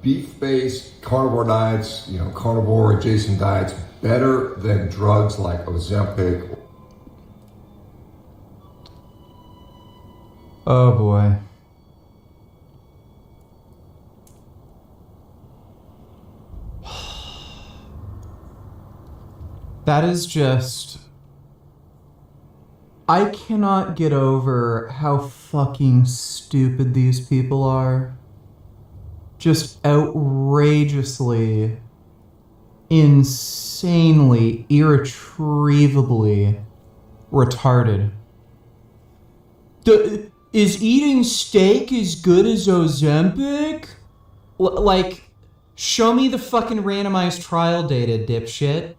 beef-based carnivore diets, carnivore adjacent diets, better than drugs like Ozempic? Oh boy. That is just... I cannot get over how fucking stupid these people are. Just outrageously, insanely, irretrievably retarded. Is eating steak as good as Ozempic? Like, show me the fucking randomized trial data, dipshit.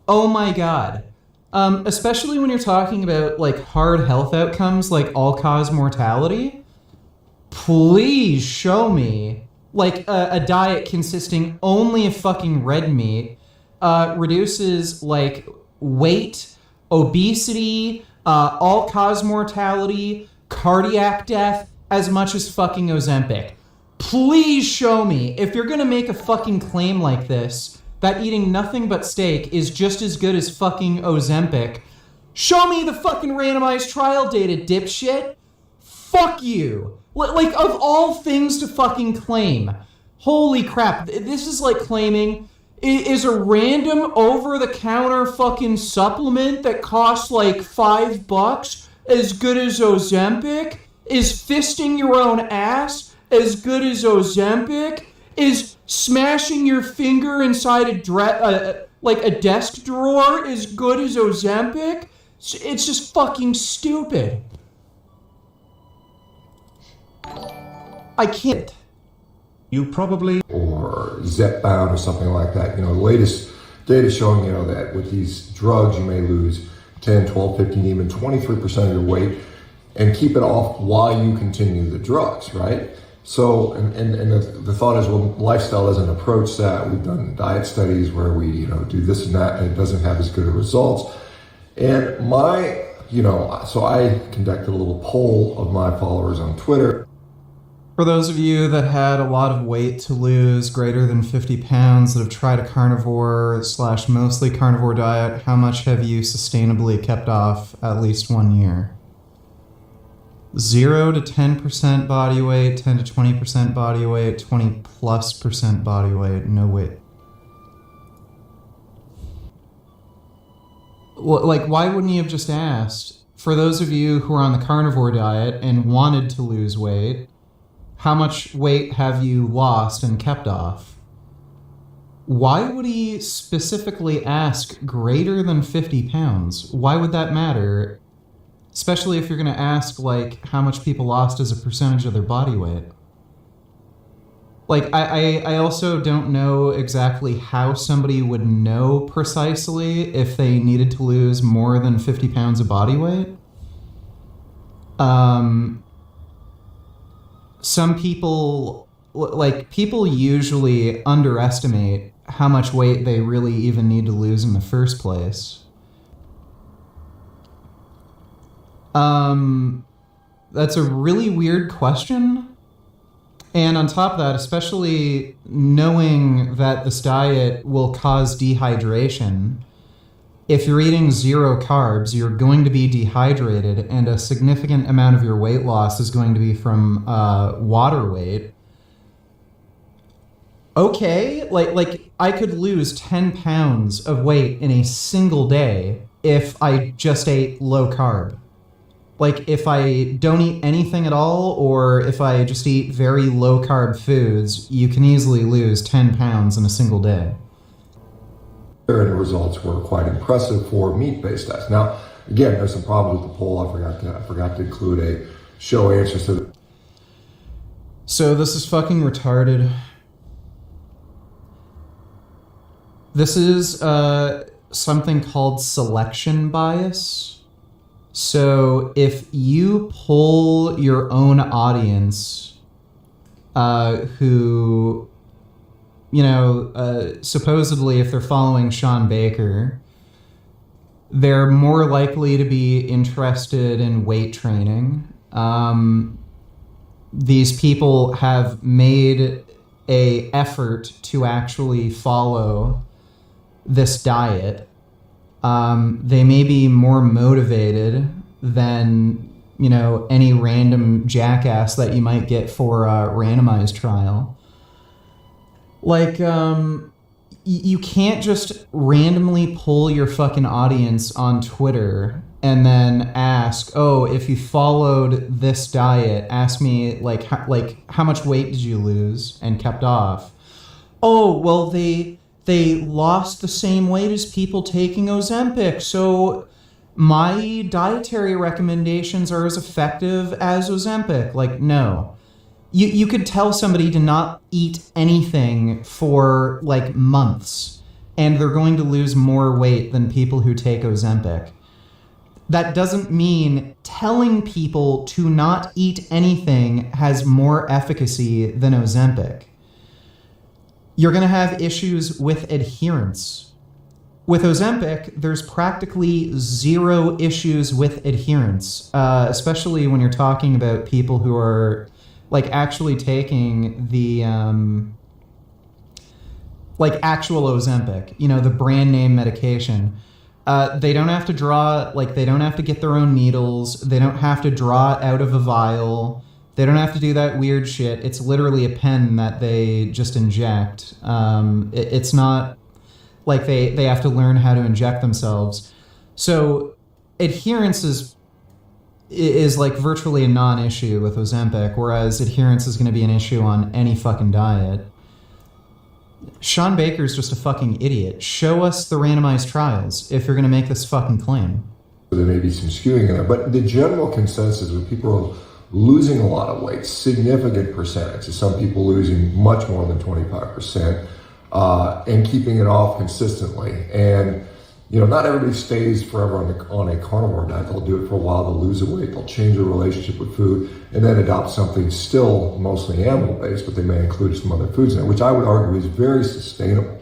Oh my god. Especially when you're talking about, like, hard health outcomes, like all-cause mortality. Please show me, like, a diet consisting only of fucking red meat reduces, like, weight, obesity, all-cause mortality, cardiac death, as much as fucking Ozempic. Please show me, if you're gonna make a fucking claim like this, that eating nothing but steak is just as good as fucking Ozempic, show me the fucking randomized trial data, dipshit. Fuck you. Like, of all things to fucking claim, holy crap, this is like claiming, is a random over-the-counter fucking supplement that costs like $5 as good as Ozempic? Is fisting your own ass as good as Ozempic? Is smashing your finger inside a desk drawer as good as Ozempic? It's just fucking stupid. I can't. You probably... Or Zepbound or something like that. The latest data showing, that with these drugs you may lose 10, 12, 15, even 23% of your weight and keep it off while you continue the drugs, right? So, and the thought is, well, lifestyle doesn't approach that. We've done diet studies where we, do this and that, and it doesn't have as good of results. And so I conducted a little poll of my followers on Twitter. For those of you that had a lot of weight to lose, greater than 50 pounds, that have tried a carnivore / mostly carnivore diet, how much have you sustainably kept off at least 1 year? 0 to 10% body weight, 10 to 20% body weight, 20+% body weight, no weight. Like, why wouldn't you have just asked? For those of you who are on the carnivore diet and wanted to lose weight, how much weight have you lost and kept off? Why would he specifically ask greater than 50 pounds? Why would that matter? Especially if you're going to ask, like, how much people lost as a percentage of their body weight. Like, I also don't know exactly how somebody would know precisely if they needed to lose more than 50 pounds of body weight. Some people, people usually underestimate how much weight they really even need to lose in the first place. That's a really weird question. And on top of that, especially knowing that this diet will cause dehydration, if you're eating 0 carbs, you're going to be dehydrated, and a significant amount of your weight loss is going to be from water weight. Okay, like I could lose 10 pounds of weight in a single day if I just ate low carb. Like, if I don't eat anything at all, or if I just eat very low carb foods, you can easily lose 10 pounds in a single day. And the results were quite impressive for meat-based diets. Now, again, there's some problems with the poll. I forgot to include a show answer. So this is fucking retarded. This is something called selection bias. So if you poll your own audience, who, supposedly if they're following Sean Baker, they're more likely to be interested in weight training. These people have made a effort to actually follow this diet, they may be more motivated than, you know, any random jackass that you might get for a randomized trial. Like, you can't just randomly poll your fucking audience on Twitter and then ask, oh, if you followed this diet, ask me, like, how much weight did you lose and kept off? Oh, well, they lost the same weight as people taking Ozempic, so my dietary recommendations are as effective as Ozempic. Like, no. You could tell somebody to not eat anything for, like, months, and they're going to lose more weight than people who take Ozempic. That doesn't mean telling people to not eat anything has more efficacy than Ozempic. You're going to have issues with adherence. With Ozempic, there's practically zero issues with adherence, especially when you're talking about people who are, like, actually taking the, like, actual Ozempic, you know, the brand name medication. They don't have to draw, like, they don't have to get their own needles. They don't have to draw out of a vial. They don't have to do that weird shit. It's literally a pen that they just inject. It's not like they have to learn how to inject themselves. So adherence is like virtually a non-issue with Ozempic, whereas adherence is going to be an issue on any fucking diet. Sean Baker's just a fucking idiot. Show us the randomized trials if you're going to make this fucking claim. There may be some skewing in there, but the general consensus with people are losing a lot of weight, significant percentage, some people losing much more than 25%, and keeping it off consistently. And, you know, not everybody stays forever on a carnivore diet. They'll do it for a while, they'll lose the weight, they'll change their relationship with food, and then adopt something still mostly animal-based, but they may include some other foods in it, which I would argue is very sustainable.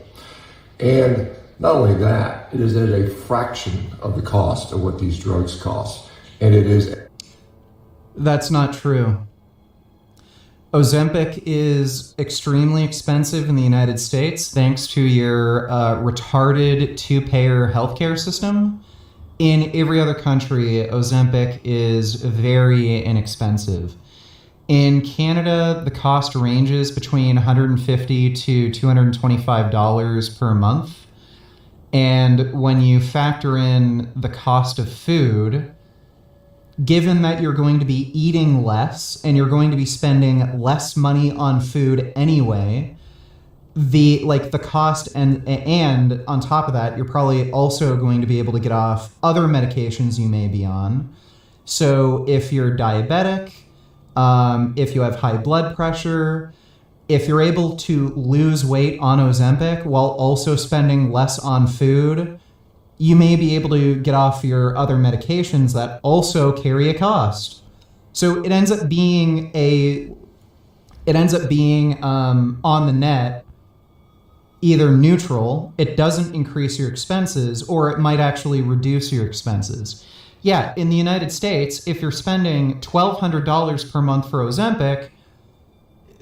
And not only that, it is at a fraction of the cost of what these drugs cost. And it is... That's not true. Ozempic is extremely expensive in the United States thanks to your retarded two-payer healthcare system. In every other country, Ozempic is very inexpensive. In Canada, the cost ranges between $150 to $225 per month. And when you factor in the cost of food, given that you're going to be eating less and you're going to be spending less money on food anyway, the cost and on top of that, you're probably also going to be able to get off other medications you may be on. So if you're diabetic, if you have high blood pressure, if you're able to lose weight on Ozempic while also spending less on food, you may be able to get off your other medications that also carry a cost. So it ends up being on the net either neutral, it doesn't increase your expenses, or it might actually reduce your expenses. Yeah, in the United States, if you're spending $1,200 per month for Ozempic,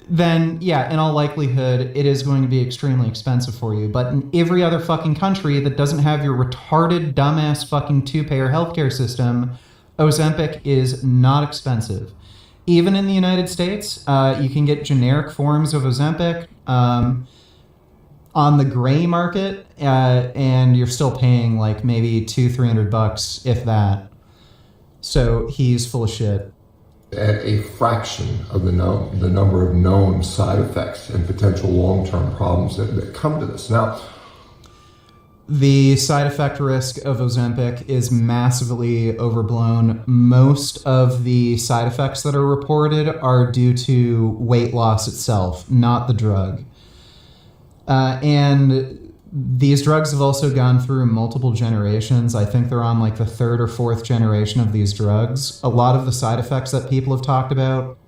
then yeah, in all likelihood, it is going to be extremely expensive for you. But in every other fucking country that doesn't have your retarded, dumbass fucking two-payer healthcare system, Ozempic is not expensive. Even in the United States, you can get generic forms of Ozempic on the gray market, and you're still paying like maybe $200-$300, if that. So he's full of shit. At a fraction of the number of known side effects and potential long-term problems that come to this. Now, the side effect risk of Ozempic is massively overblown. Most of the side effects that are reported are due to weight loss itself, not the drug. And these drugs have also gone through multiple generations. I think they're on like the third or fourth generation of these drugs. A lot of the side effects that people have talked about,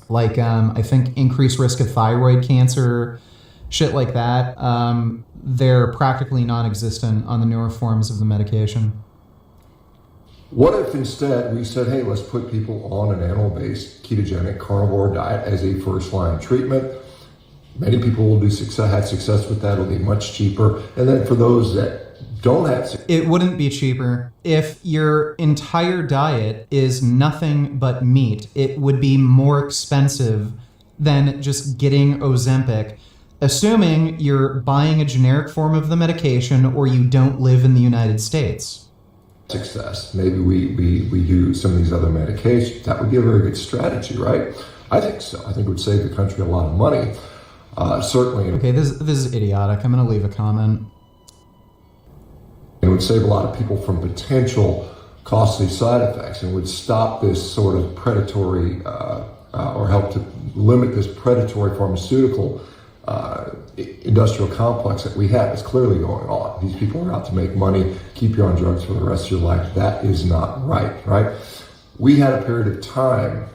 like I think increased risk of thyroid cancer, shit like that, they're practically non-existent on the newer forms of the medication. what if instead we said, hey, let's put people on an animal-based ketogenic carnivore diet as a first-line treatment? Many people will have success with that. It'll be much cheaper. And then for those that don't have success, it wouldn't be cheaper. If your entire diet is nothing but meat, it would be more expensive than just getting Ozempic, assuming you're buying a generic form of the medication or you don't live in the United States. Success. Maybe we do some of these other medications. That would be a very good strategy, right? I think so. I think it would save the country a lot of money. Certainly. Okay, this is idiotic. I'm going to leave a comment. It would save a lot of people from potential costly side effects and would stop this sort of predatory or help to limit this predatory pharmaceutical industrial complex that we have. It's clearly going on. These people are out to make money, keep you on drugs for the rest of your life. That is not right? We had a period of time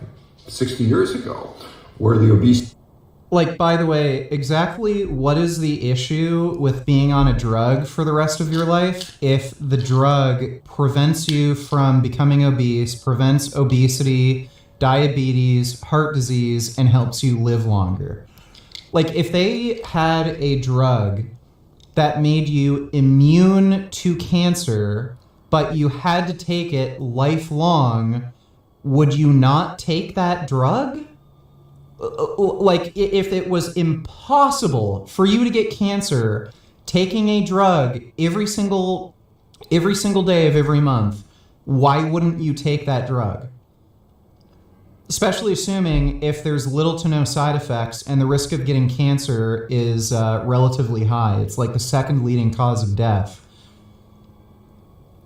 60 years ago where the obese... Like, by the way, exactly what is the issue with being on a drug for the rest of your life if the drug prevents you from becoming obese, prevents obesity, diabetes, heart disease, and helps you live longer? Like, if they had a drug that made you immune to cancer, but you had to take it lifelong, would you not take that drug? Like, if it was impossible for you to get cancer, taking a drug every single day of every month, why wouldn't you take that drug? Especially assuming if there's little to no side effects and the risk of getting cancer is relatively high. It's like the second leading cause of death.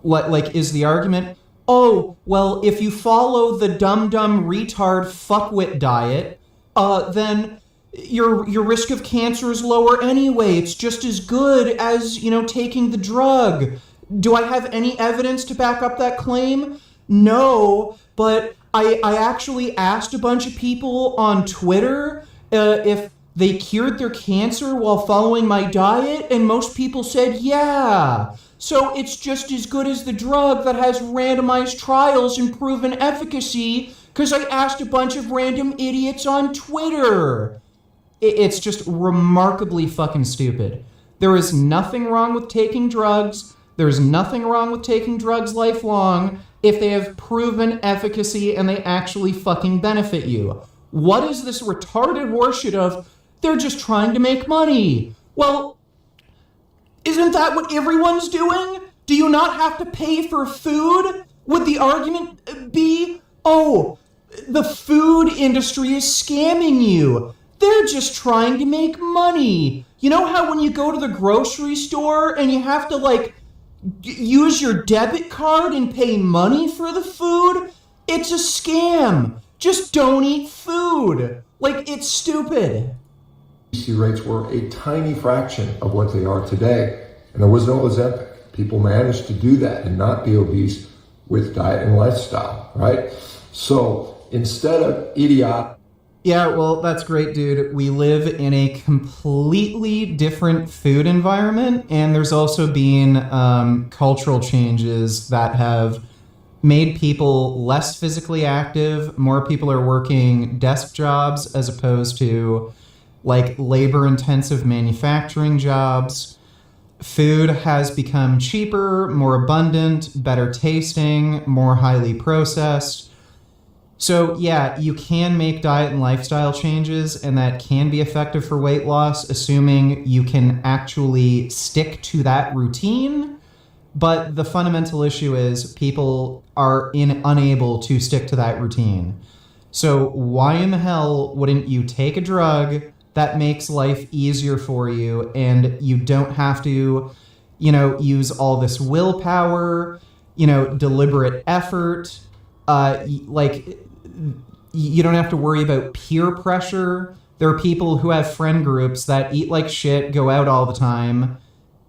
Like, is the argument, oh, well, if you follow the dumb retard fuckwit diet, then your risk of cancer is lower anyway. It's just as good as, taking the drug. Do I have any evidence to back up that claim? No, but I actually asked a bunch of people on Twitter if they cured their cancer while following my diet, and most people said yeah. So it's just as good as the drug that has randomized trials and proven efficacy, because I asked a bunch of random idiots on Twitter. It's just remarkably fucking stupid. There is nothing wrong with taking drugs. There's nothing wrong with taking drugs lifelong if they have proven efficacy and they actually fucking benefit you. What is this retarded horseshit of, they're just trying to make money? Well, isn't that what everyone's doing? Do you not have to pay for food? Would the argument be, oh, the food industry is scamming you? They're just trying to make money. You know how when you go to the grocery store and you have to, use your debit card and pay money for the food? It's a scam. Just don't eat food. It's stupid. Obesity rates were a tiny fraction of what they are today. And there was no Ozempic. People managed to do that and not be obese with diet and lifestyle, right? So instead of idiotic... Yeah, well, that's great, dude. We live in a completely different food environment, and there's also been cultural changes that have made people less physically active. More people are working desk jobs as opposed to labor-intensive manufacturing jobs. Food has become cheaper, more abundant, better tasting, more highly processed. So yeah, you can make diet and lifestyle changes, and that can be effective for weight loss, assuming you can actually stick to that routine. But the fundamental issue is people are unable to stick to that routine. So why in the hell wouldn't you take a drug that makes life easier for you, and you don't have to, use all this willpower, deliberate effort, you don't have to worry about peer pressure. There are people who have friend groups that eat like shit, go out all the time,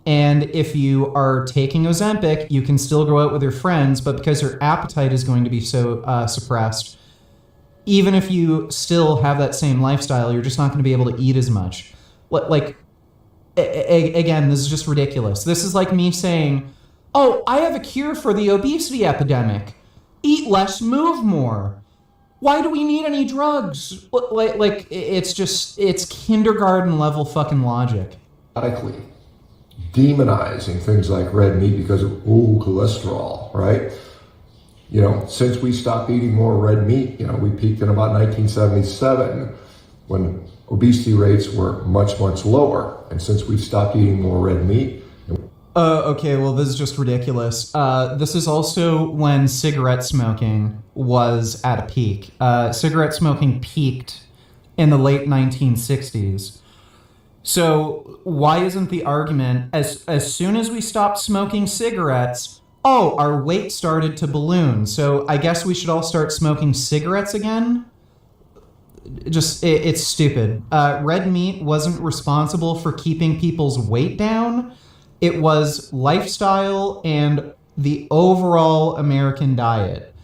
and if you are taking Ozempic, you can still go out with your friends, but because your appetite is going to be so suppressed, even if you still have that same lifestyle, you're just not going to be able to eat as much. Again, this is just ridiculous. This is like me saying, oh, I have a cure for the obesity epidemic. Eat less, move more. Why do we need any drugs? Like it's kindergarten level fucking logic. Radically demonizing things like red meat because of, cholesterol, right? You know, since we stopped eating more red meat, you know, we peaked in about 1977 when obesity rates were much, much lower. And since we've stopped eating more red meat. Okay, well, this is just ridiculous. This is also when cigarette smoking was at a peak. Cigarette smoking peaked in the late 1960s. So why isn't the argument, as soon as we stopped smoking cigarettes, our weight started to balloon, so I guess we should all start smoking cigarettes again? It's stupid. Red meat wasn't responsible for keeping people's weight down. It was lifestyle and the overall American diet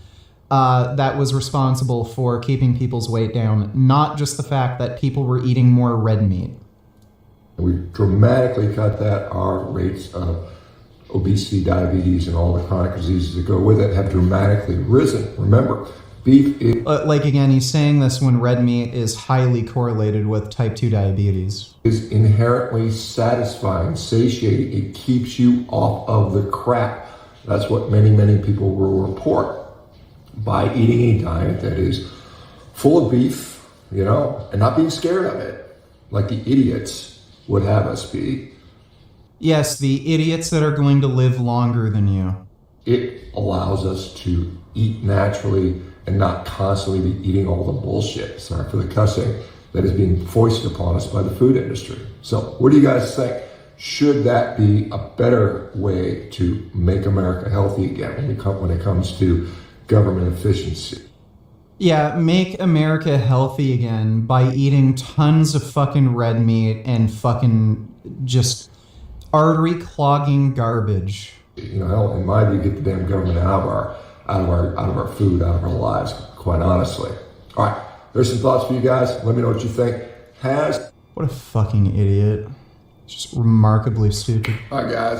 that was responsible for keeping people's weight down, not just the fact that people were eating more red meat. We've dramatically cut that. Our rates of obesity, diabetes, and all the chronic diseases that go with it have dramatically risen. Remember, beef he's saying this when red meat is highly correlated with type 2 diabetes. Is inherently satisfying, satiating. It keeps you off of the crap. That's what many, many people will report by eating a diet that is full of beef, you know, and not being scared of it, like the idiots would have us be. Yes, the idiots that are going to live longer than you. It allows us to eat naturally and not constantly be eating all the bullshit, sorry for the cussing, that is being foisted upon us by the food industry. So what do you guys think? Should that be a better way to make America healthy again when it comes to government efficiency? Yeah, make America healthy again by eating tons of fucking red meat and fucking just artery clogging garbage. You know, hell, in my view, get the damn government out of our food, out of our lives, quite honestly. All right, there's some thoughts for you guys. Let me know what you think. What a fucking idiot. Just remarkably stupid. All right, guys.